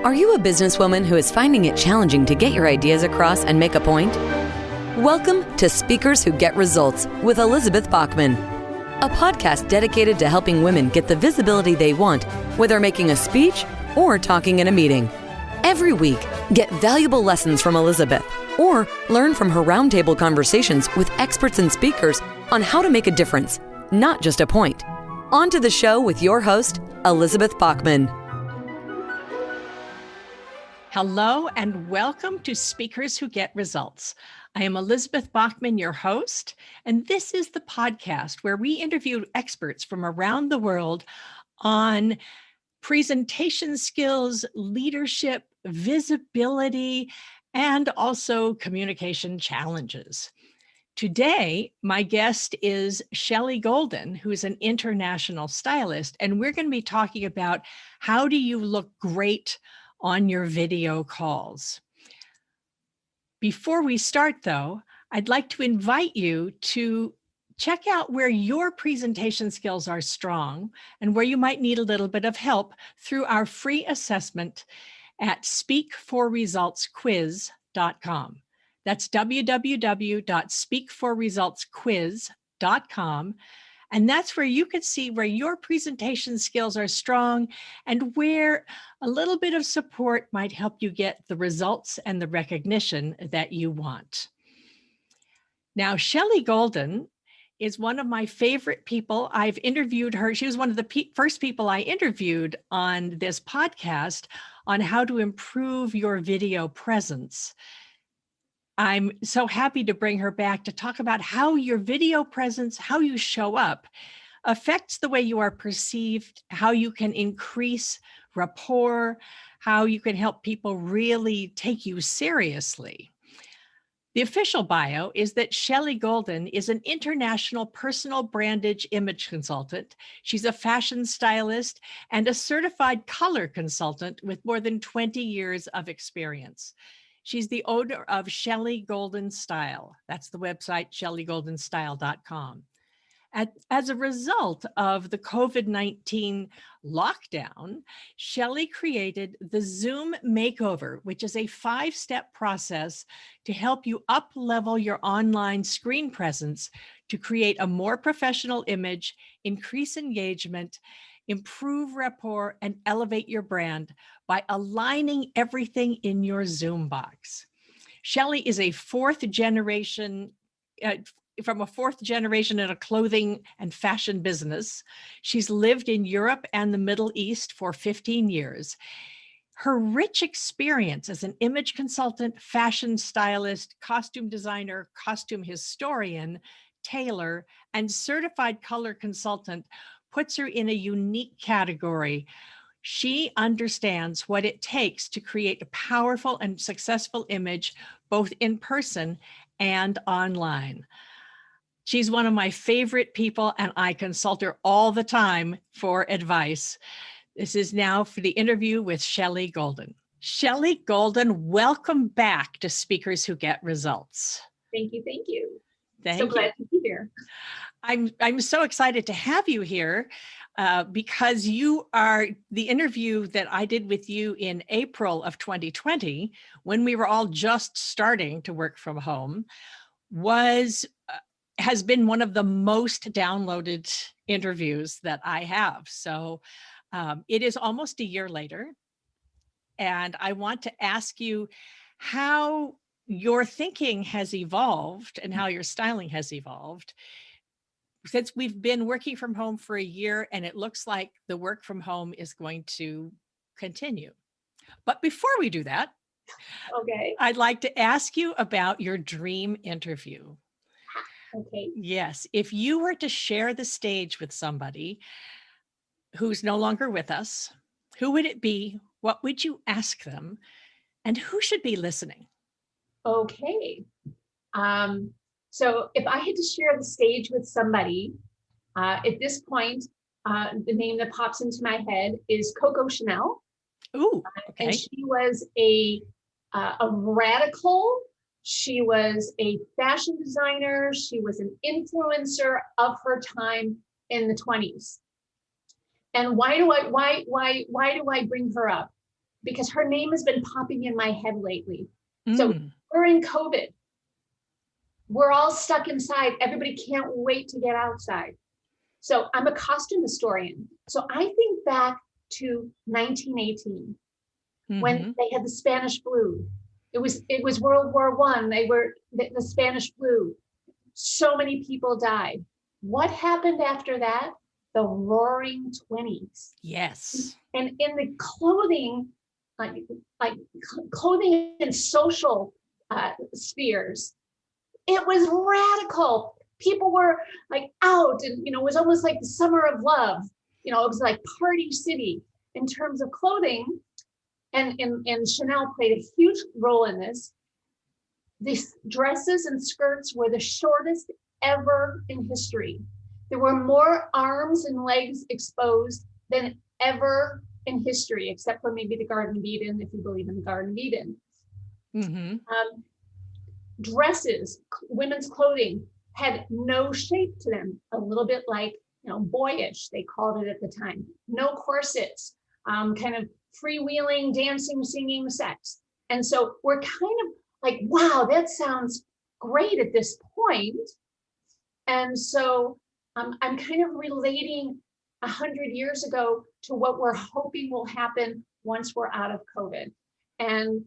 Are you a businesswoman who is finding it challenging to get your ideas across and make a point? Welcome to Speakers Who Get Results with Elizabeth Bachman, a podcast dedicated to helping women get the visibility they want, whether making a speech or talking in a meeting. Every week, get valuable lessons from Elizabeth or learn from her roundtable conversations with experts and speakers on how to make a difference, not just a point. On to the show with your host, Elizabeth Bachman. Hello and welcome to Speakers Who Get Results. I am Elizabeth Bachman, your host, and this is the podcast where we interview experts from around the world on presentation skills, leadership, visibility, and also communication challenges. Today, my guest is Shelley Golden, who's an international stylist, and we're going to be talking about how do you look great on your video calls. Before we start though, I'd like to invite you to check out where your presentation skills are strong and where you might need a little bit of help through our free assessment at speakforresultsquiz.com. That's www.speakforresultsquiz.com. And that's where you can see where your presentation skills are strong and where a little bit of support might help you get the results and the recognition that you want. Now, Shelly Golden is one of my favorite people. I've interviewed her. She was one of the first people I interviewed on this podcast on how to improve your video presence. I'm so happy to bring her back to talk about how your video presence, how you show up, affects the way you are perceived, how you can increase rapport, how you can help people really take you seriously. The official bio is that Shelley Golden is an international personal brandage image consultant. She's a fashion stylist and a certified color consultant with more than 20 years of experience. She's the owner of Shelly Golden Style. That's the website, shellygoldenstyle.com. As a result of the COVID-19 lockdown, Shelley created the Zoom Makeover, which is a 5-step process to help you up-level your online screen presence to create a more professional image, increase engagement, improve rapport, and elevate your brand by aligning everything in your Zoom box. Shelley is a fourth generation in a clothing and fashion business. She's lived in Europe and the Middle East for 15 years. Her rich experience as an image consultant, fashion stylist, costume designer, costume historian, tailor, and certified color consultant puts her in a unique category. She understands what it takes to create a powerful and successful image, both in person and online. She's one of my favorite people, and I consult her all the time for advice. This is now for the interview with Shelley Golden. Shelley Golden, welcome back to Speakers Who Get Results. Thank you. Thank you. Thank so you. Glad to be here. I'm so excited to have you here because you are the interview that I did with you in April of 2020, when we were all just starting to work from home, has been one of the most downloaded interviews that I have. So it is almost a year later. And I want to ask you how your thinking has evolved and how your styling has evolved since we've been working from home for a year, and it looks like the work from home is going to continue. But before we do that, okay, I'd like to ask you about your dream interview. Okay. Yes, if you were to share the stage with somebody who's no longer with us, who would it be? What would you ask them? And who should be listening? Okay. So if I had to share the stage with somebody, at this point, the name that pops into my head is Coco Chanel. Ooh, okay. And she was a radical. She was a fashion designer. She was an influencer of her time in the 20s. And why do I bring her up? because her name has been popping in my head lately. So we're in COVID. We're all stuck inside. Everybody can't wait to get outside. So I'm a costume historian. So I think back to 1918 when they had the Spanish flu. It was World War I. They were the Spanish flu. So many people died. What happened after that? The Roaring '20s. Yes. And in the clothing, like clothing and social spheres, it was radical. People were like out, and it was almost like the summer of love. It was like party city in terms of clothing, and Chanel played a huge role in this. These dresses and skirts were the shortest ever in history. There were more arms and legs exposed than ever in history, except for maybe the Garden of Eden, if you believe in the Garden of Eden. Dresses, women's clothing had no shape to them, a little bit like, boyish, they called it at the time. No corsets, kind of freewheeling, dancing, singing sex. And so we're kind of like, wow, that sounds great at this point. And so I'm kind of relating 100 years ago to what we're hoping will happen once we're out of COVID. And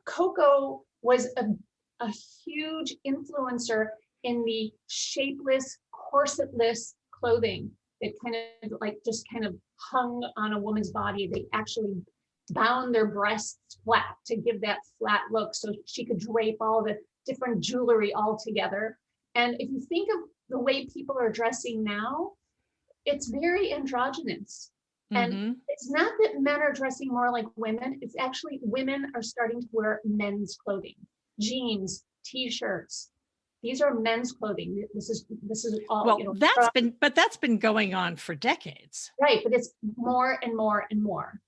Coco was a huge influencer in the shapeless, corsetless clothing that kind of hung on a woman's body. They actually bound their breasts flat to give that flat look so she could drape all the different jewelry all together. And if you think of the way people are dressing now, it's very androgynous. And it's not that men are dressing more like women, it's actually women are starting to wear men's clothing, jeans, t-shirts. These are men's clothing. This is all. Well, that's been going on for decades. Right, but it's more and more and more.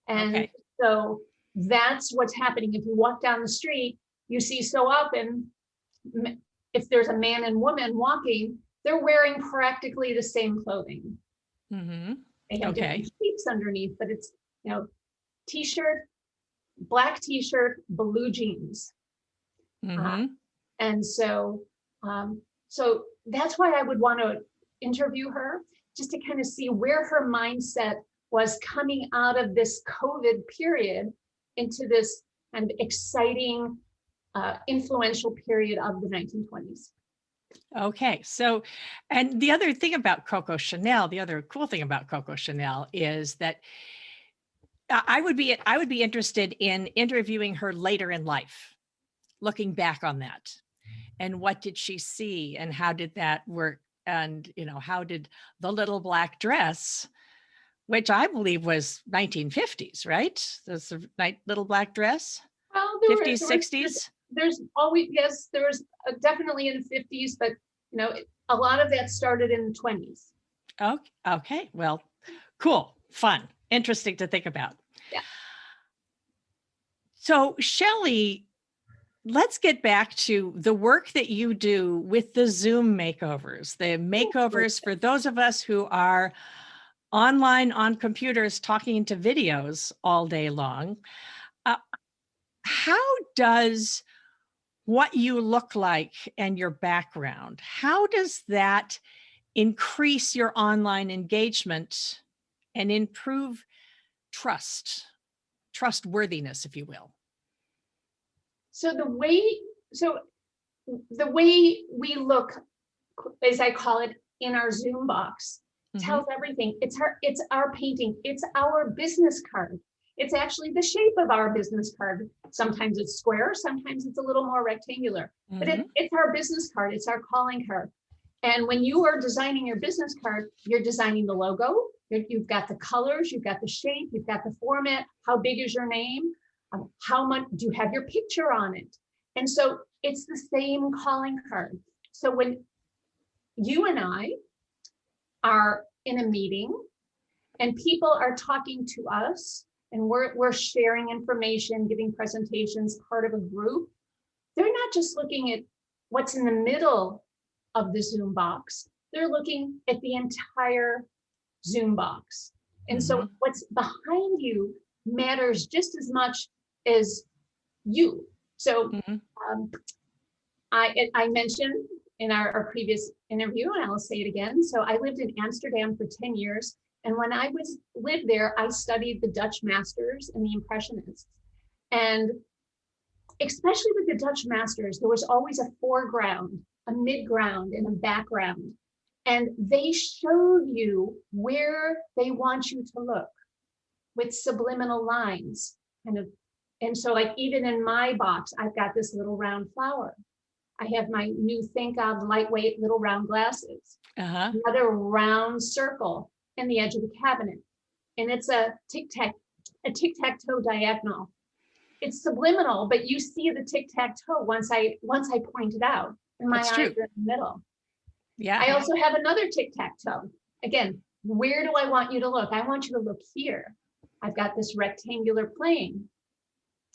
And so that's what's happening. If you walk down the street, you see so often, if there's a man and woman walking, they're wearing practically the same clothing. They have different shapes underneath, but it's, t-shirt, black t-shirt, blue jeans. And so that's why I would want to interview her, just to kind of see where her mindset was coming out of this COVID period into this kind of exciting, influential period of the 1920s. Okay. So, and the other thing about Coco Chanel, the other cool thing about Coco Chanel is that I would be interested in interviewing her later in life, looking back on that. And what did she see and how did that work? And, how did the little black dress, which I believe was 1950s, right? That's the little black dress, well, 50s, 60s. There's always, yes, there was definitely in the 50s, but, a lot of that started in the 20s. Okay. Well, cool, fun, interesting to think about. Yeah. So Shelley, let's get back to the work that you do with the Zoom makeovers, the makeovers for those of us who are online on computers talking to videos all day long. How does what you look like and your background, how does that increase your online engagement and improve trustworthiness, if you will? So the way we look, as I call it, in our Zoom box tells everything. It's our painting. It's our business card. It's actually the shape of our business card. Sometimes it's square, sometimes it's a little more rectangular, but it's our business card. It's our calling card. And when you are designing your business card, you're designing the logo. You've got the colors, you've got the shape, you've got the format. How big is your name? How much do you have your picture on it? And so it's the same calling card. So when you and I are in a meeting and people are talking to us and we're sharing information, giving presentations, part of a group, they're not just looking at what's in the middle of the Zoom box, they're looking at the entire Zoom box. And so what's behind you matters just as much as you. So I mentioned in our previous interview, and I'll say it again. So I lived in Amsterdam for 10 years. And when I lived there, I studied the Dutch masters and the Impressionists. And especially with the Dutch masters, there was always a foreground, a midground, and a background. And they showed you where they want you to look with subliminal lines. And so like even in my box, I've got this little round flower. I have my new Think Of lightweight little round glasses. Another round circle in the edge of the cabinet. And it's a tic-tac-toe diagonal. It's subliminal, but you see the tic-tac-toe once I point it out. And my eyes are in the middle. Yeah. I also have another tic-tac-toe. Again, where do I want you to look? I want you to look here. I've got this rectangular plane.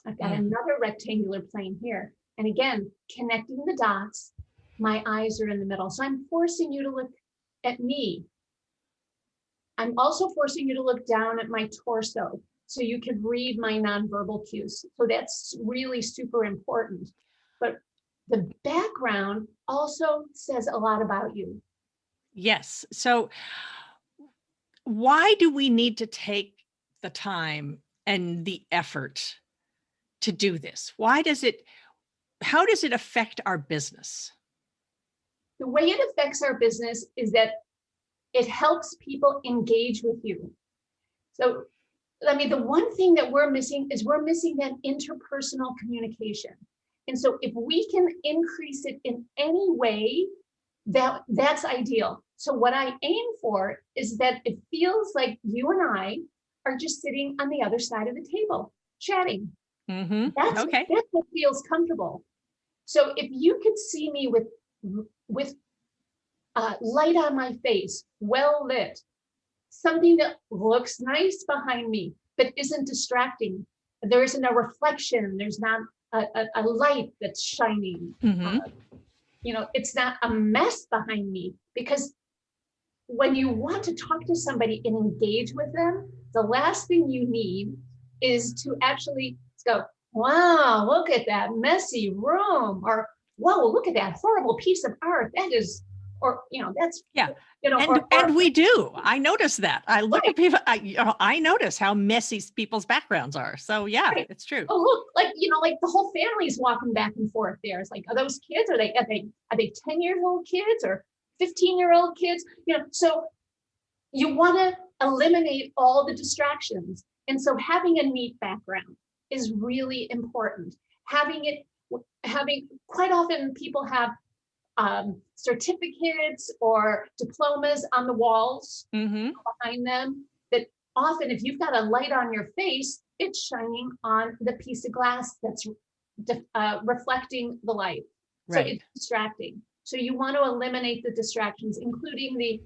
I've got another rectangular plane here. And again, connecting the dots, my eyes are in the middle. So I'm forcing you to look at me. I'm also forcing you to look down at my torso so you can read my nonverbal cues. So that's really super important. But the background also says a lot about you. Yes. So why do we need to take the time and the effort to do this? How does it affect our business? The way it affects our business is that it helps people engage with you. So, I mean, the one thing that we're missing is that interpersonal communication. And so if we can increase it in any way, that's ideal. So what I aim for is that it feels like you and I are just sitting on the other side of the table, chatting. That's what feels comfortable. So if you could see me with light on my face, well lit, something that looks nice behind me, but isn't distracting. There isn't a reflection. There's not a light that's shining. It's not a mess behind me, because when you want to talk to somebody and engage with them, the last thing you need is to actually go, wow, look at that messy room, or whoa, look at that horrible piece of art. That is, or that's and we do. I notice that. I look at people. I notice how messy people's backgrounds are. So yeah, it's true. Oh look, like the whole family's walking back and forth there. It's like, are those kids? Are they 10-year-old kids or 15-year-old kids? So you want to eliminate all the distractions, and so having a neat background is really important. Having quite often people have certificates or diplomas on the walls behind them, that often if you've got a light on your face, it's shining on the piece of glass that's reflecting the light. So it's distracting. So you want to eliminate the distractions, including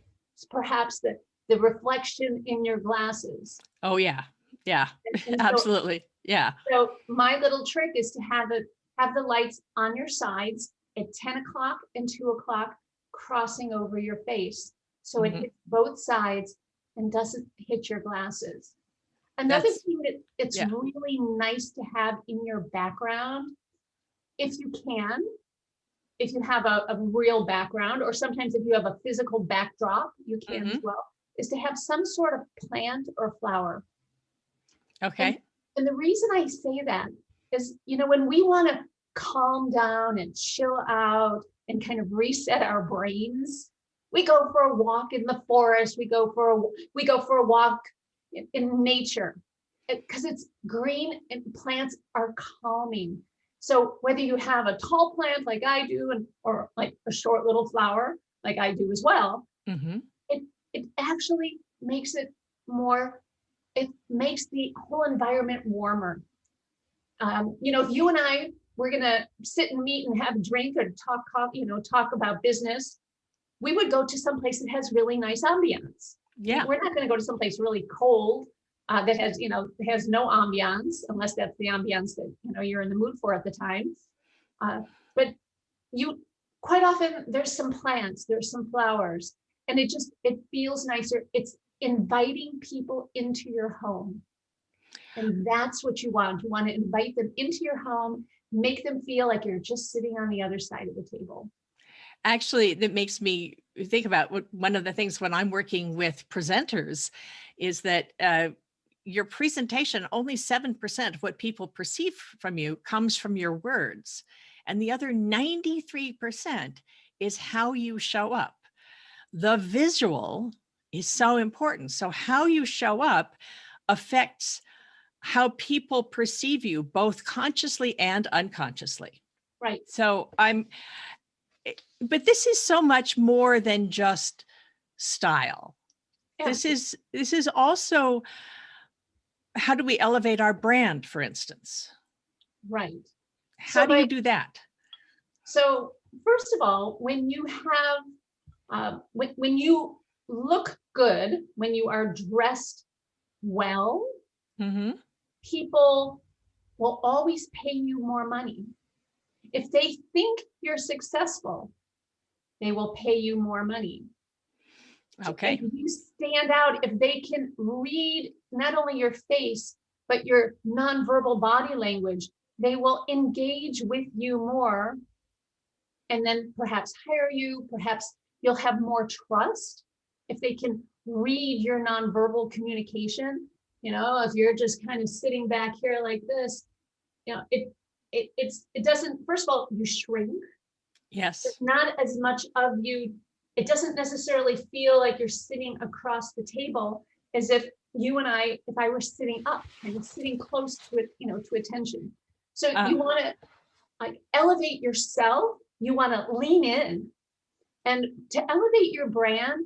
perhaps the reflection in your glasses. Oh yeah. Yeah, and absolutely. Yeah. So my little trick is to have the lights on your sides at 10 o'clock and 2 o'clock, crossing over your face. So it hits both sides and doesn't hit your glasses. Another thing that it's really nice to have in your background, if you have a real background, or sometimes if you have a physical backdrop, you can as well, is to have some sort of plant or flower. Okay. And the reason I say that is, when we want to calm down and chill out and kind of reset our brains, we go for a walk in the forest. We go for a walk in nature, because it's green and plants are calming. So whether you have a tall plant like I do, or like a short little flower like I do as well, it actually makes it more. It makes the whole environment warmer. If you and I were gonna sit and meet and have a drink or talk about business, we would go to some place that has really nice ambiance. Yeah. We're not gonna go to some place really cold that has no ambiance, unless that's the ambiance that you're in the mood for at the time. But quite often there's some plants, there's some flowers, and it feels nicer. It's inviting people into your home. And that's what you want. You want to invite them into your home, make them feel like you're just sitting on the other side of the table. Actually, that makes me think about one of the things when I'm working with presenters is that your presentation, only 7% of what people perceive from you comes from your words. And the other 93% is how you show up. The visual is so important. So how you show up affects how people perceive you, both consciously and unconsciously. Right. So but this is so much more than just style. Yeah. This is also, how do we elevate our brand, for instance? Right. How do you do that? So first of all, when you have, when you look good, when you are dressed well, people will always pay you more money. If they think you're successful, they will pay you more money. Okay. If you stand out, if they can read not only your face, but your nonverbal body language, they will engage with you more and then perhaps hire you. Perhaps you'll have more trust if they can read your nonverbal communication. You know, if you're just kind of sitting back here like this, you know, it doesn't, first of all, you shrink. Yes. There's not as much of you. It doesn't necessarily feel like you're sitting across the table as if you and I, if I were sitting up, kind of sitting close to it, you know, to attention. So you want to like elevate yourself. You want to lean in, and to elevate your brand,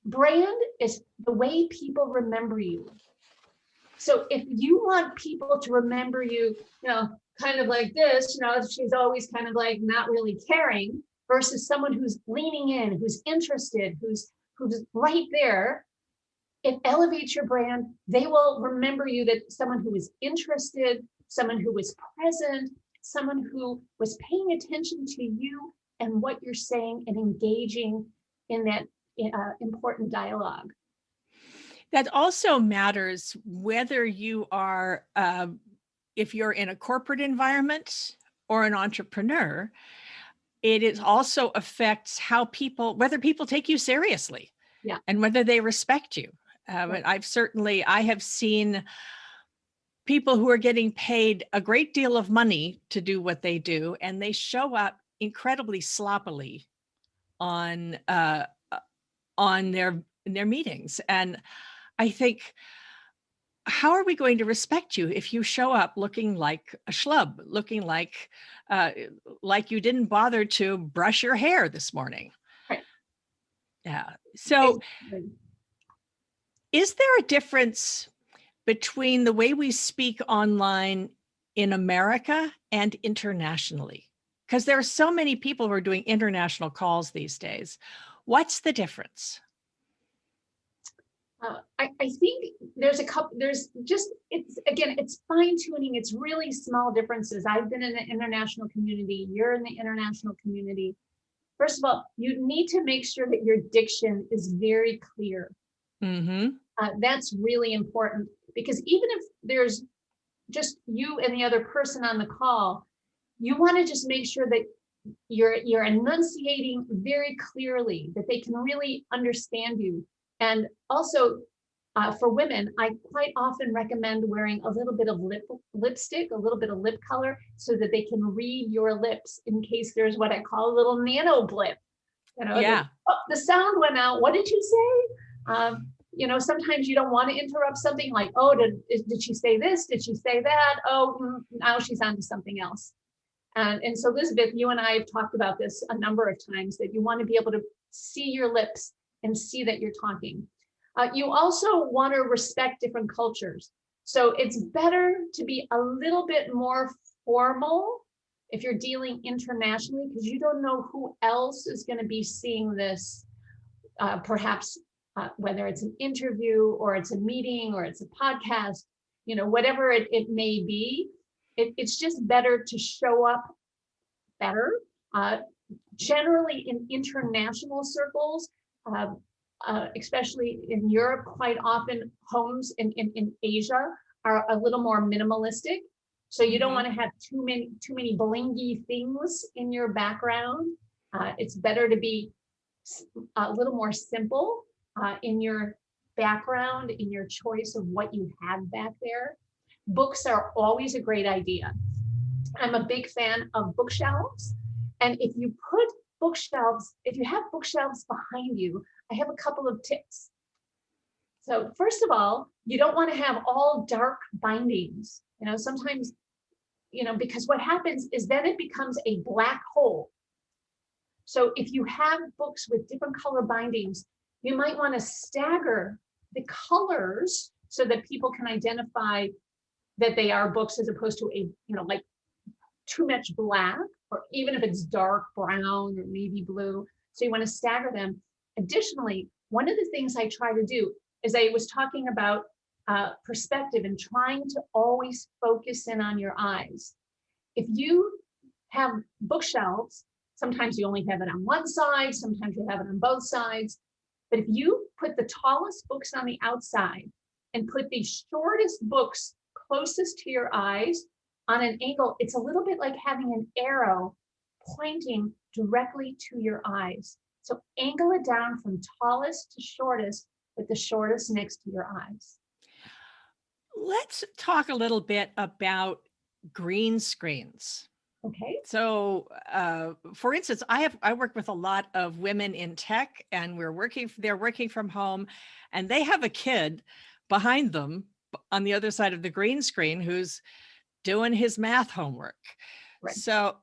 brand is the way people remember you. So if you want people to remember you, you know, kind of like this, you know, she's always kind of like not really caring, versus someone who's leaning in, who's interested, who's right there, it elevates your brand. They will remember you, that someone who is interested, someone who was present, someone who was paying attention to you and what you're saying and engaging in that important dialogue. That also matters whether you are, if you're in a corporate environment or an entrepreneur. It also affects how whether people take you seriously, and whether they respect you. I have seen people who are getting paid a great deal of money to do what they do, and they show up incredibly sloppily on their meetings. And I think, how are we going to respect you if you show up looking like a schlub, looking like you didn't bother to brush your hair this morning? Right. Yeah. So is there a difference between the way we speak online in America and internationally? Because there are so many people who are doing international calls these days. What's the difference? I think there's it's fine tuning. It's really small differences. I've been in the international community. You're in the international community. First of all, you need to make sure that your diction is very clear. That's really important, because even if there's just you and the other person on the call, you want to just make sure that you're enunciating very clearly, that they can really understand you. And also, for women, I quite often recommend wearing a little bit of lipstick, a little bit of lip color, so that they can read your lips in case there's what I call a little nano blip. You know, the sound went out. What did you say? You know, sometimes you don't want to interrupt something like, oh, did she say this? Did she say that? Oh, now she's on to something else. And so, Elizabeth, you and I have talked about this a number of times, that you want to be able to see your lips and see that you're talking. You also want to respect different cultures. So it's better to be a little bit more formal if you're dealing internationally, because you don't know who else is going to be seeing this, perhaps whether it's an interview or it's a meeting or it's a podcast, you know, whatever it may be. It's just better to show up better. Generally in international circles, especially in Europe, quite often homes in Asia are a little more minimalistic. So you don't want to have too many blingy things in your background. It's better to be a little more simple in your background, in your choice of what you have back there. Books are always a great idea. I'm a big fan of bookshelves. And if you have bookshelves behind you, I have a couple of tips. So first of all, you don't want to have all dark bindings. Sometimes, because what happens is then it becomes a black hole. So if you have books with different color bindings, you might want to stagger the colors so that people can identify that they are books as opposed to like too much black, or even if it's dark brown or navy blue. So you want to stagger them. Additionally, one of the things I try to do is I was talking about perspective and trying to always focus in on your eyes. If you have bookshelves, sometimes you only have it on one side, sometimes you have it on both sides. But if you put the tallest books on the outside and put the shortest books closest to your eyes on an angle, it's a little bit like having an arrow pointing directly to your eyes. So angle it down from tallest to shortest, with the shortest next to your eyes. Let's talk a little bit about green screens. Okay. So, for instance, I work with a lot of women in tech, and they're working from home, and they have a kid behind them on the other side of the green screen who's doing his math homework. Right. So,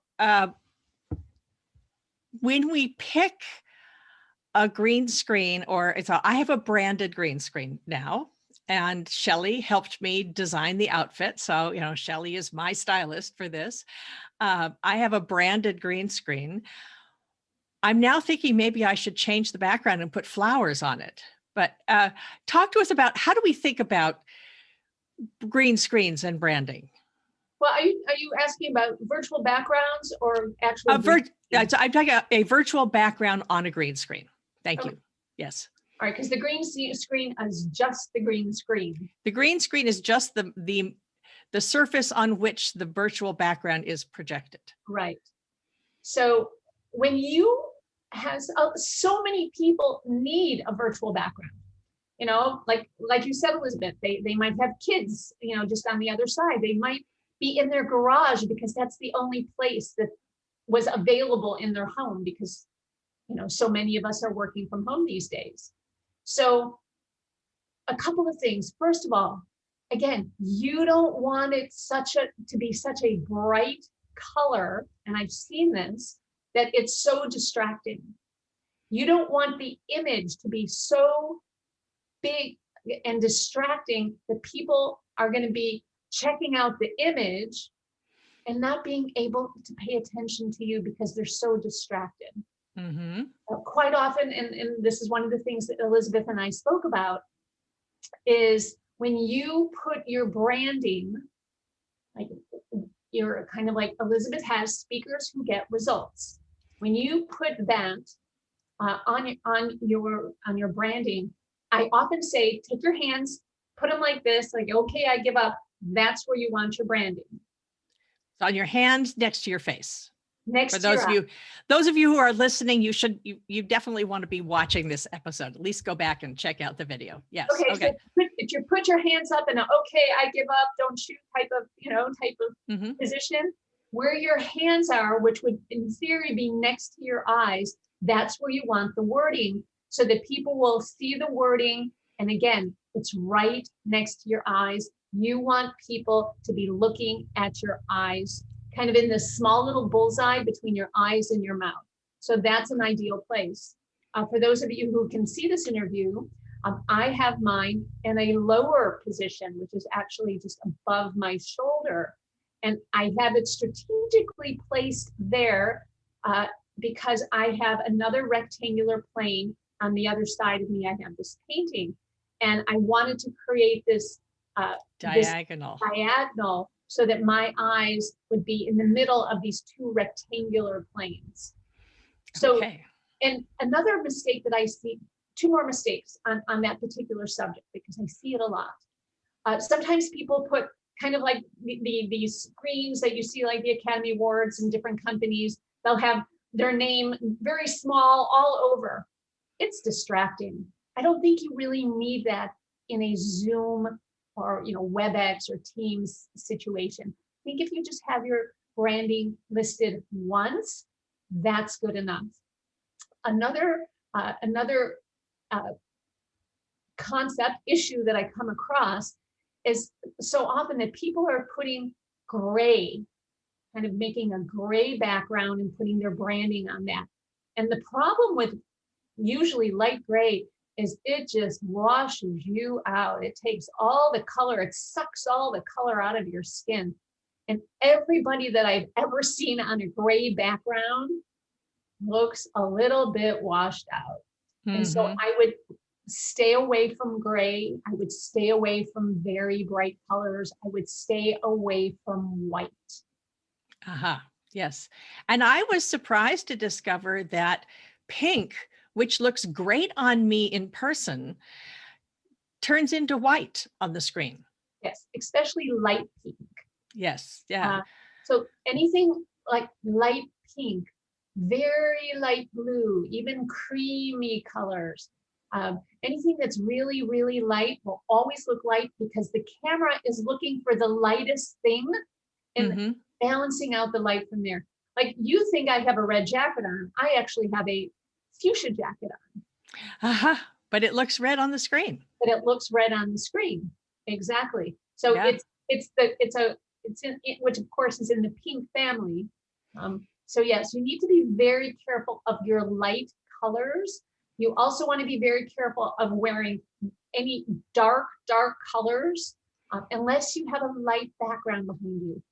when we pick a green screen, I have a branded green screen now, and Shelley helped me design the outfit. So, Shelley is my stylist for this. I have a branded green screen. I'm now thinking maybe I should change the background and put flowers on it. But talk to us about, how do we think about green screens and branding? Well, are you asking about virtual backgrounds or actual? I'm talking about a virtual background on a green screen. Thank you. Yes. All right, because the green screen is just the green screen. The green screen is just the surface on which the virtual background is projected. Right. So when you have so many people need a virtual background, like you said, Elizabeth, they might have kids, just on the other side. They might be in their garage because that's the only place that was available in their home, because so many of us are working from home these days. So a couple of things. First of all, again, you don't want it to be such a bright color, and I've seen this, that it's so distracting. You don't want the image to be so big and distracting that people are going to be checking out the image and not being able to pay attention to you because they're so distracted. Mm-hmm. Quite often, and this is one of the things that Elizabeth and I spoke about, is when you put your branding, like you're kind of like Elizabeth has speakers who get results. When you put that on your branding, I often say, take your hands, put them like this, like, okay, I give up. That's where you want your branding. So on your hand next to your face. Next for those of you who are listening, you definitely want to be watching this episode. At least go back and check out the video. Yes. Okay. So if you put your hands up in a okay, I give up, don't shoot type of position, where your hands are, which would in theory be next to your eyes, that's where you want the wording, so that people will see the wording. And again, it's right next to your eyes. You want people to be looking at your eyes, kind of in this small little bullseye between your eyes and your mouth. So that's an ideal place. For those of you who can see this interview, I have mine in a lower position, which is actually just above my shoulder. And I have it strategically placed there because I have another rectangular plane on the other side of me. I have this painting, and I wanted to create this diagonal so that my eyes would be in the middle of these two rectangular planes. So, and another mistake that I see two more mistakes on that particular subject, because I see it a lot. Sometimes people put kind of like these screens that you see, like the Academy Awards and different companies, they'll have their name very small all over. It's distracting. I don't think you really need that in a Zoom or WebEx or Teams situation. I think if you just have your branding listed once, that's good enough. Another concept issue that I come across is so often that people are putting gray, kind of making a gray background and putting their branding on that. And the problem with usually light gray is it just washes you out. It takes all the color, it sucks all the color out of your skin. And everybody that I've ever seen on a gray background looks a little bit washed out. Mm-hmm. And so I would stay away from gray. I would stay away from very bright colors. I would stay away from white. Yes. And I was surprised to discover that pink, which looks great on me in person, turns into white on the screen. Yes, especially light pink. Yes. Yeah. So anything like light pink, very light blue, even creamy colors. Anything that's really, really light will always look light because the camera is looking for the lightest thing and balancing out the light from there. Like you think I have a red jacket on. I actually have a fuchsia jacket on. But it looks red on the screen. But it looks red on the screen. Exactly. So yeah. It's in, which of course is in the pink family. So yes, you need to be very careful of your light colors. You also want to be very careful of wearing any dark colors unless you have a light background behind you.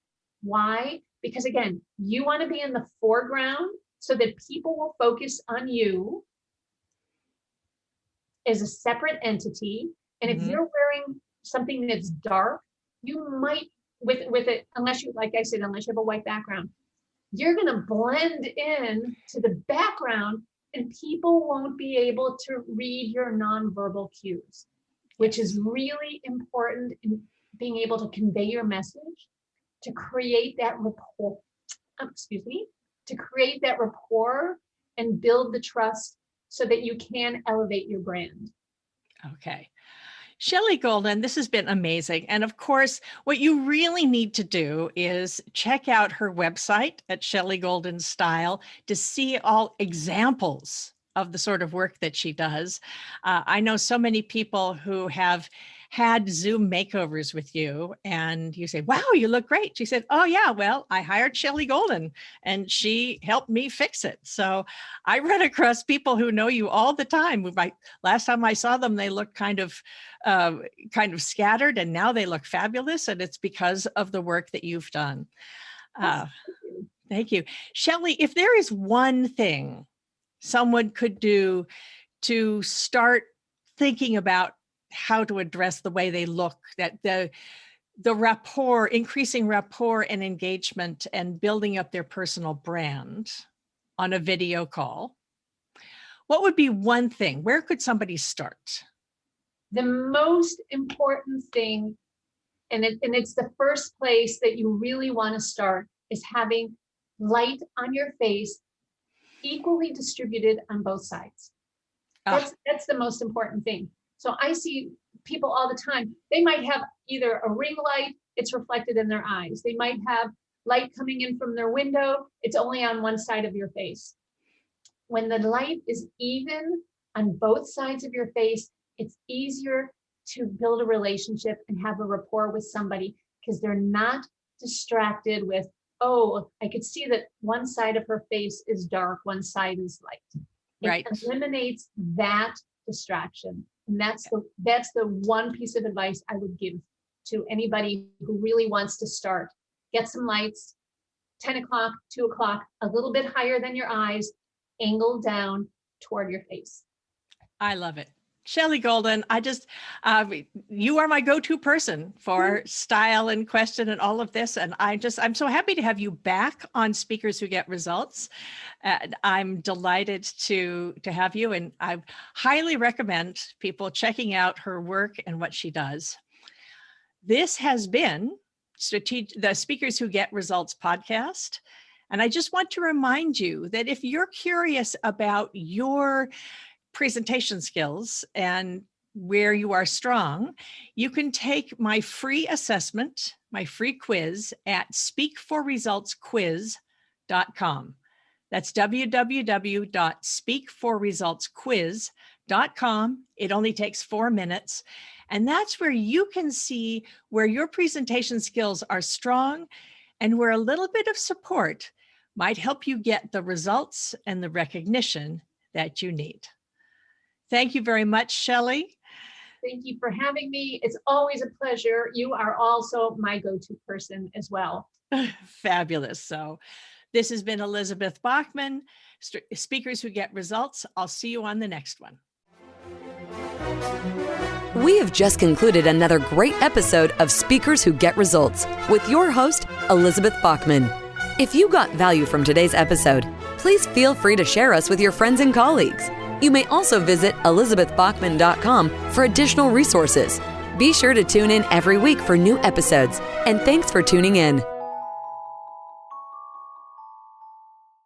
Why? Because again, you want to be in the foreground so that people will focus on you as a separate entity. And if you're wearing something that's dark, you might, with it, unless you, like I said, unless you have a white background, you're going to blend in to the background and people won't be able to read your nonverbal cues, which is really important in being able to convey your message, to create that rapport, to create that rapport and build the trust so that you can elevate your brand. Okay. Shelly Golden, this has been amazing. And of course, what you really need to do is check out her website at Shelly Golden Style to see all examples of the sort of work that she does. I know so many people who have had Zoom makeovers with you and you say, wow, you look great. She said, oh yeah, well, I hired Shelly Golden and she helped me fix it. So I run across people who know you all the time. Last time I saw them, they looked kind of scattered and now they look fabulous. And it's because of the work that you've done. Thank you. Shelly, if there is one thing someone could do to start thinking about how to address the way they look, that the rapport, increasing rapport and engagement and building up their personal brand on a video call, what would be one thing? Where could somebody start? The most important thing, and it's the first place that you really want to start, is having light on your face equally distributed on both sides. That's the most important thing. So I see people all the time, they might have either a ring light, it's reflected in their eyes. They might have light coming in from their window, it's only on one side of your face. When the light is even on both sides of your face, it's easier to build a relationship and have a rapport with somebody because they're not distracted with, oh, I could see that one side of her face is dark, one side is light. Right. It eliminates that distraction. And that's the one piece of advice I would give to anybody who really wants to start. Get some lights, 10 o'clock, 2 o'clock, a little bit higher than your eyes, angled down toward your face. I love it. Shelley Golden, you are my go-to person for style and question and all of this. And I'm so happy to have you back on Speakers Who Get Results. And I'm delighted to have you. And I highly recommend people checking out her work and what she does. This has been the Speakers Who Get Results podcast. And I just want to remind you that if you're curious about your presentation skills and where you are strong, you can take my free assessment, my free quiz at speakforresultsquiz.com. That's www.speakforresultsquiz.com. It only takes 4 minutes. And that's where you can see where your presentation skills are strong and where a little bit of support might help you get the results and the recognition that you need. Thank you very much, Shelley. Thank you for having me. It's always a pleasure. You are also my go-to person as well. Fabulous. So this has been Elizabeth Bachman, Speakers Who Get Results. I'll see you on the next one. We have just concluded another great episode of Speakers Who Get Results with your host, Elizabeth Bachman. If you got value from today's episode, please feel free to share us with your friends and colleagues. You may also visit elizabethbachman.com for additional resources. Be sure to tune in every week for new episodes, and thanks for tuning in.